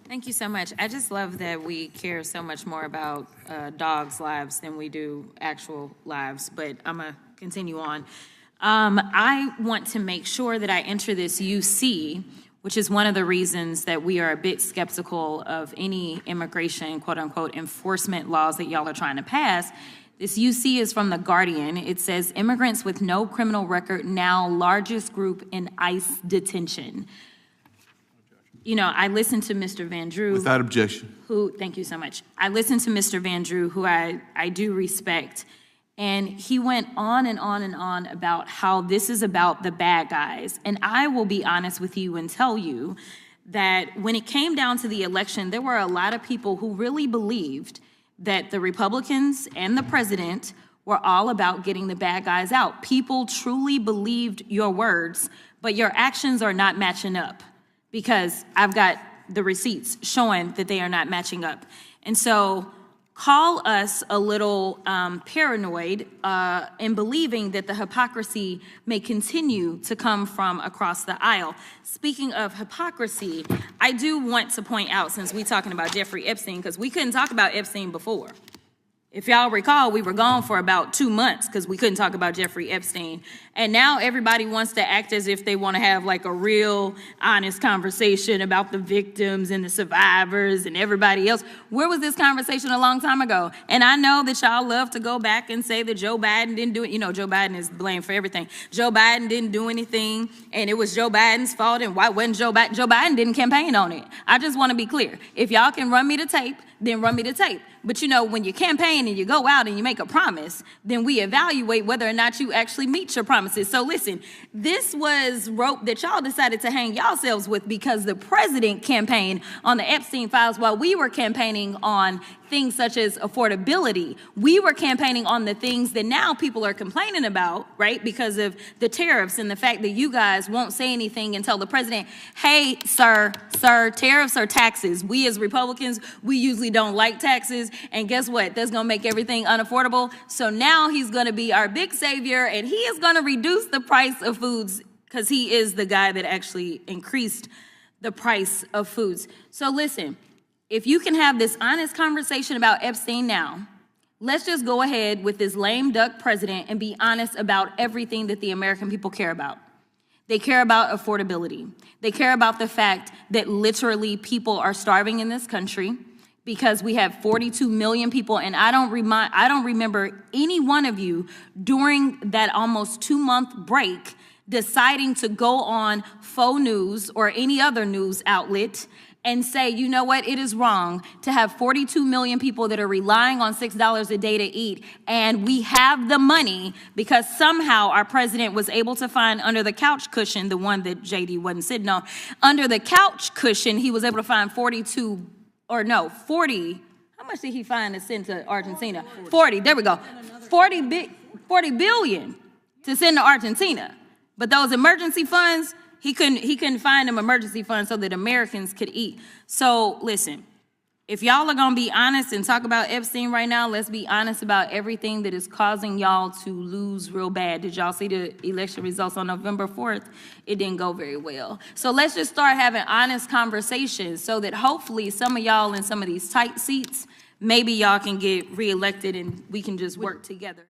Thank you so much. I just love that we care so much more about dogs' lives than we do actual lives, but I'm going to continue on. I want to make sure that I enter this UC, which is one of the reasons that we are a bit skeptical of any immigration, quote unquote, enforcement laws that y'all are trying to pass. This UC is from The Guardian. It says, immigrants with no criminal record now largest group in ICE detention. You know, I listened to Mr. Van Drew. Without objection. Thank you so much. I listened to Mr. Van Drew, who I do respect, and he went on and on and on about how this is about the bad guys. And I will be honest with you and tell you that when it came down to the election, there were a lot of people who really believed that the Republicans and the president were all about getting the bad guys out. People truly believed your words, but your actions are not matching up, because I've got the receipts showing that they are not matching up. And so call us a little paranoid in believing that the hypocrisy may continue to come from across the aisle. Speaking of hypocrisy, I do want to point out, since we're talking about Jeffrey Epstein, because we couldn't talk about Epstein before. If y'all recall, we were gone for about 2 months because we couldn't talk about Jeffrey Epstein. And now everybody wants to act as if they want to have like a real honest conversation about the victims and the survivors and everybody else. Where was this conversation a long time ago? And I know that y'all love to go back and say that Joe Biden didn't do it. You know, Joe Biden is blamed for everything. Joe Biden didn't do anything, and it was Joe Biden's fault, and why wasn't Joe Biden? Joe Biden didn't campaign on it. I just want to be clear. If y'all can run me the tape, then run me the tape. But you know, when you campaign and you go out and you make a promise, then we evaluate whether or not you actually meet your promises. So listen, this was rope that y'all decided to hang yourselves with because the president campaigned on the Epstein files while we were campaigning on things such as affordability. We were campaigning on the things that now people are complaining about, right? Because of the tariffs and the fact that you guys won't say anything and tell the president, hey, sir, tariffs are taxes. We as Republicans, we usually don't like taxes. And guess what? That's going to make everything unaffordable. So now he's going to be our big savior, and he is going to reduce the price of foods because he is the guy that actually increased the price of foods. So listen, if you can have this honest conversation about Epstein now, let's just go ahead with this lame duck president and be honest about everything that the American people care about. They care about affordability. They care about the fact that literally people are starving in this country because we have 42 million people, and I don't remember any one of you during that almost 2-month break deciding to go on faux news or any other news outlet and say, you know what, it is wrong to have 42 million people that are relying on $6 a day to eat, and we have the money because somehow our president was able to find under the couch cushion, the one that JD wasn't sitting on, under the couch cushion, he was able to find 40, how much did he find to send to Argentina? 40, there we go, 40 billion to send to Argentina. But those emergency funds, he couldn't find them emergency funds so that Americans could eat. So listen, if y'all are gonna be honest and talk about Epstein right now, let's be honest about everything that is causing y'all to lose real bad. Did y'all see the election results on November 4th? It didn't go very well. So let's just start having honest conversations so that hopefully some of y'all in some of these tight seats, maybe y'all can get reelected and we can just work together.